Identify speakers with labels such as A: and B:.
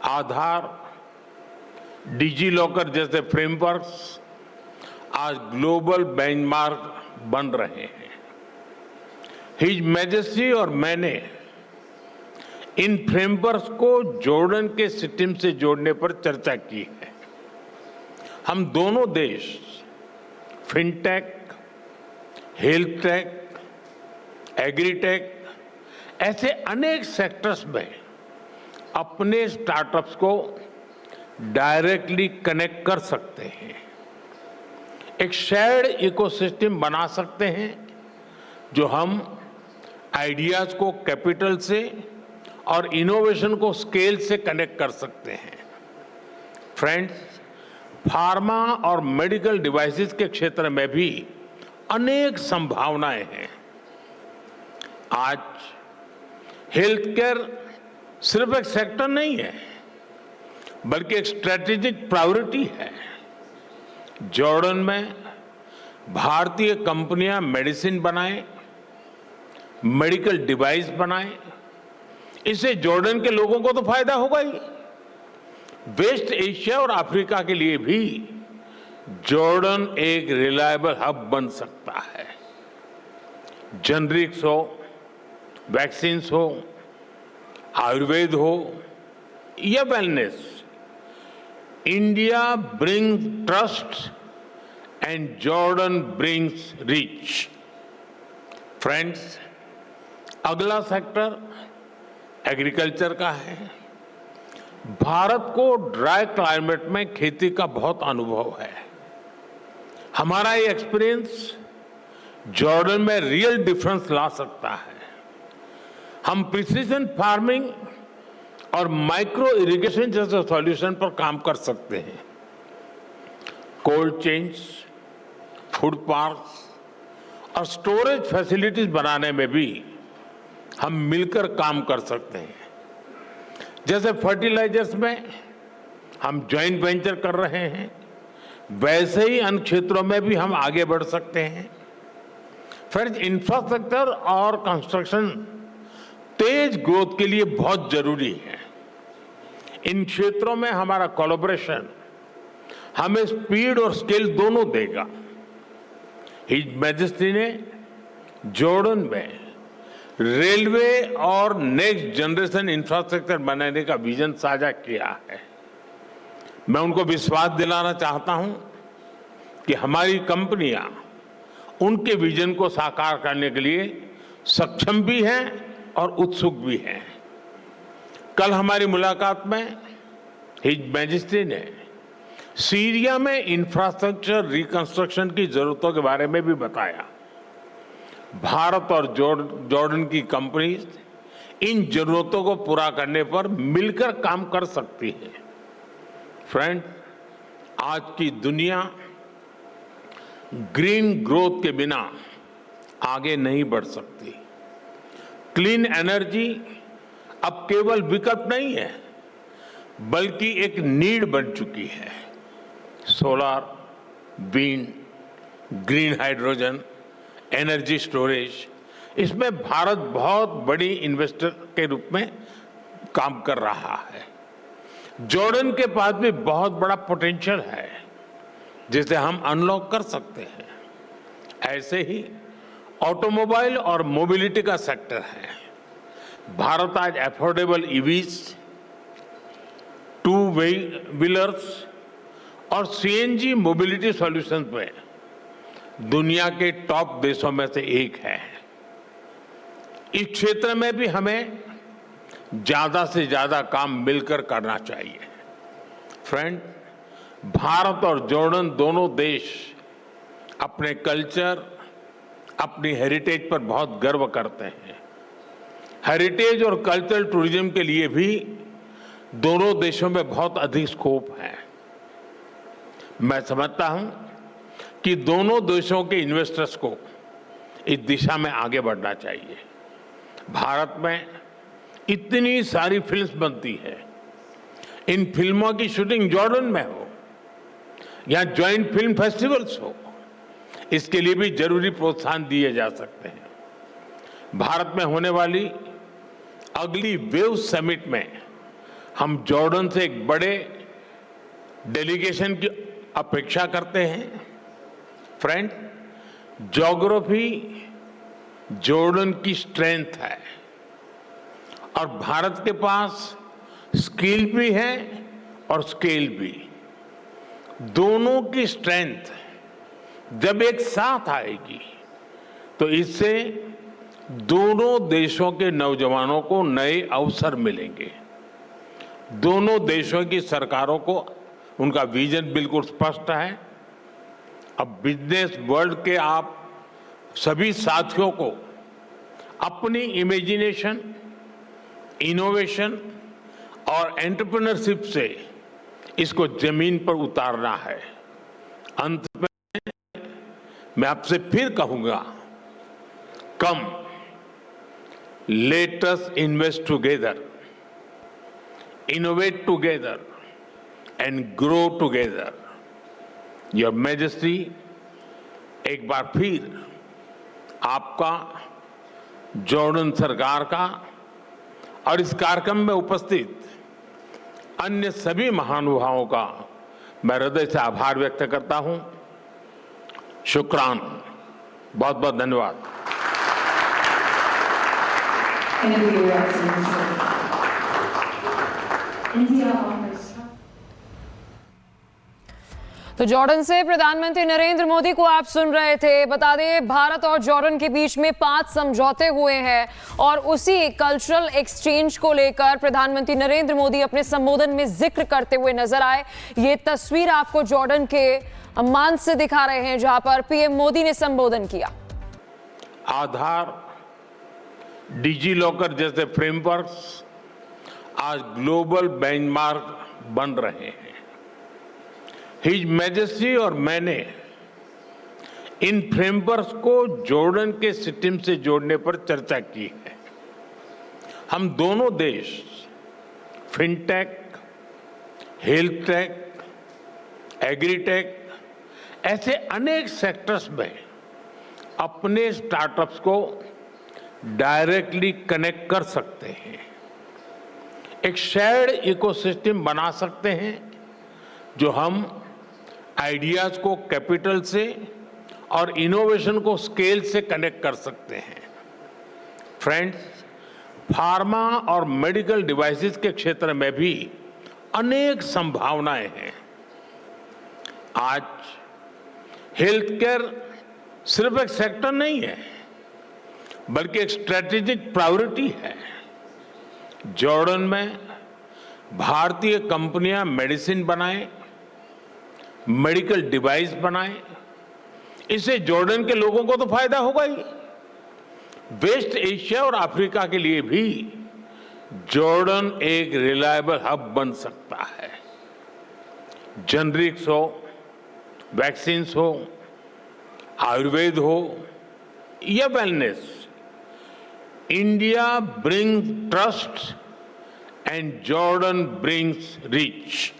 A: आधार, digi locker जैसे frameworks आज global benchmark बन रहे हैं। हिज मैजेस्टी और मैंने इन फ्रेमवर्क्स को जॉर्डन के सिस्टम से जोड़ने पर चर्चा की है। हम दोनों देश फिनटेक, हेल्थ टेक, एग्रीटेक ऐसे अनेक सेक्टर्स में अपने स्टार्टअप्स को डायरेक्टली कनेक्ट कर सकते हैं। एक शेयर्ड इकोसिस्टम बना सकते हैं जो हम आइडियाज को कैपिटल से और इनोवेशन को स्केल से कनेक्ट कर सकते हैं। फ्रेंड्स, फार्मा और मेडिकल डिवाइसेस के क्षेत्र में भी अनेक संभावनाएं हैं। आज हेल्थ केयर सिर्फ एक सेक्टर नहीं है, बल्कि एक स्ट्रेटेजिक प्रायोरिटी है। जॉर्डन में भारतीय कंपनियां मेडिसिन बनाएं, मेडिकल डिवाइस बनाएं, इससे जॉर्डन के लोगों को तो फायदा होगा ही। वेस्ट एशिया और अफ्रीका के लिए भी जॉर्डन एक रिलायबल हब बन सकता है। जेनरिक्स हो, वैक्सीन्स हो, आयुर्वेद हो या wellness, India brings trust and Jordan brings reach. Friends, अगला सेक्टर एग्रीकल्चर का है। भारत को ड्राई क्लाइमेट में खेती का बहुत अनुभव है। हमारा ये एक्सपीरियंस जॉर्डन में रियल डिफरेंस ला सकता है। हम प्रिसीजन फार्मिंग और माइक्रो इरिगेशन जैसे सॉल्यूशन पर काम कर सकते हैं। कोल्ड चेन्स, फूड पार्क्स और स्टोरेज फैसिलिटीज बनाने में भी हम मिलकर काम कर सकते हैं। जैसे फर्टिलाइजर्स में हम जॉइंट वेंचर कर रहे हैं, वैसे ही अन्य क्षेत्रों में भी हम आगे बढ़ सकते हैं। फ्रेंड्स, इंफ्रास्ट्रक्चर और कंस्ट्रक्शन तेज ग्रोथ के लिए बहुत जरूरी है। इन क्षेत्रों में हमारा कोलैबोरेशन हमें स्पीड और स्केल दोनों देगा। हिज मैजेस्टी ने जॉर्डन में रेलवे और नेक्स्ट जनरेशन इंफ्रास्ट्रक्चर बनाने का विजन साझा किया है। मैं उनको विश्वास दिलाना चाहता हूं कि हमारी कंपनियां उनके विजन को साकार करने के लिए सक्षम भी हैं और उत्सुक भी हैं। कल हमारी मुलाकात में हिज मैजेस्टी ने सीरिया में इंफ्रास्ट्रक्चर रिकंस्ट्रक्शन की जरूरतों के बारे में भी बताया। भारत और जॉर्डन की कंपनीज इन जरूरतों को पूरा करने पर मिलकर काम कर सकती है। फ्रेंड, आज की दुनिया ग्रीन ग्रोथ के बिना आगे नहीं बढ़ सकती। क्लीन एनर्जी अब केवल विकल्प नहीं है, बल्कि एक नीड बन चुकी है। Solar, wind, green hydrogen, energy storage, इसमें भारत बहुत बड़ी इन्वेस्टर के रूप में काम कर रहा है। जॉर्डन के पास भी बहुत बड़ा पोटेंशियल है जिसे हम अनलॉक कर सकते हैं। ऐसे ही ऑटोमोबाइल और मोबिलिटी का सेक्टर है। भारत आज अफोर्डेबल ईवीज, टू व्हीलर्स और सीएनजी मोबिलिटी सॉल्यूशंस में दुनिया के टॉप देशों में से एक है। इस क्षेत्र में भी हमें ज्यादा से ज्यादा काम मिलकर करना चाहिए। फ्रेंड, भारत और जॉर्डन दोनों देश अपने कल्चर, अपनी हेरिटेज पर बहुत गर्व करते हैं। हेरिटेज और कल्चरल टूरिज्म के लिए भी दोनों देशों में बहुत अधिक स्कोप है। मैं समझता हूं कि दोनों देशों के इन्वेस्टर्स को इस दिशा में आगे बढ़ना चाहिए। भारत में इतनी सारी फिल्म्स बनती है, इन फिल्मों की शूटिंग जॉर्डन में हो या ज्वाइंट फिल्म फेस्टिवल्स हो, इसके लिए भी जरूरी प्रोत्साहन दिए जा सकते हैं। भारत में होने वाली अगली वेव समिट में हम जॉर्डन से एक बड़े डेलीगेशन की अपेक्षा करते हैं। फ्रेंड, ज्योग्राफी जॉर्डन की स्ट्रेंथ है और भारत के पास स्किल भी है और स्केल भी। दोनों की स्ट्रेंथ जब एक साथ आएगी तो इससे दोनों देशों के नौजवानों को नए अवसर मिलेंगे। दोनों देशों की सरकारों को उनका विजन बिल्कुल स्पष्ट है। अब बिजनेस वर्ल्ड के आप सभी साथियों को अपनी इमेजिनेशन, इनोवेशन और एंटरप्रेन्योरशिप से इसको जमीन पर उतारना है। अंत में मैं आपसे फिर कहूंगा, come let us invest together, innovate together and grow together. Your majesty, एक बार फिर आपका, जॉर्डन सरकार का और इस कार्यक्रम में उपस्थित अन्य सभी महानुभावों का मैं हृदय से आभार व्यक्त करता हूं। शुक्रान, बहुत बहुत धन्यवाद।
B: तो जॉर्डन से प्रधानमंत्री नरेंद्र मोदी को आप सुन रहे थे। बता दें, भारत और जॉर्डन के बीच में 5 समझौते हुए हैं और उसी कल्चरल एक्सचेंज को लेकर प्रधानमंत्री नरेंद्र मोदी अपने संबोधन में जिक्र करते हुए नजर आए। ये तस्वीर आपको जॉर्डन के अम्मान से दिखा रहे हैं, जहां पर पीएम मोदी ने संबोधन किया।
A: आधार, डिजी लॉकर जैसे फ्रेमवर्क्स आज ग्लोबल बेंचमार्क बन रहे हैं। हिज मैजेस्टी और मैंने इन फ्रेमवर्क्स को जॉर्डन के सिस्टम से जोड़ने पर चर्चा की है। हम दोनों देश फिनटेक, हेल्थ टेक, एग्रीटेक ऐसे अनेक सेक्टर्स में अपने स्टार्टअप्स को डायरेक्टली कनेक्ट कर सकते हैं। एक शेयर्ड इकोसिस्टम बना सकते हैं जो हम आइडियाज को कैपिटल से और इनोवेशन को स्केल से कनेक्ट कर सकते हैं। फ्रेंड्स, फार्मा और मेडिकल डिवाइसेस के क्षेत्र में भी अनेक संभावनाएं हैं। आज हेल्थ केयर सिर्फ एक सेक्टर नहीं है, बल्कि एक स्ट्रेटेजिक प्रायोरिटी है। जॉर्डन में भारतीय कंपनियां मेडिसिन बनाएं, मेडिकल डिवाइस बनाएं, इससे जॉर्डन के लोगों को तो फायदा होगा ही, वेस्ट एशिया और अफ्रीका के लिए भी जॉर्डन एक रिलायबल हब बन सकता है। जेनरिक्स हो, वैक्सीन्स हो, आयुर्वेद हो या wellness, India brings trust and Jordan brings rich.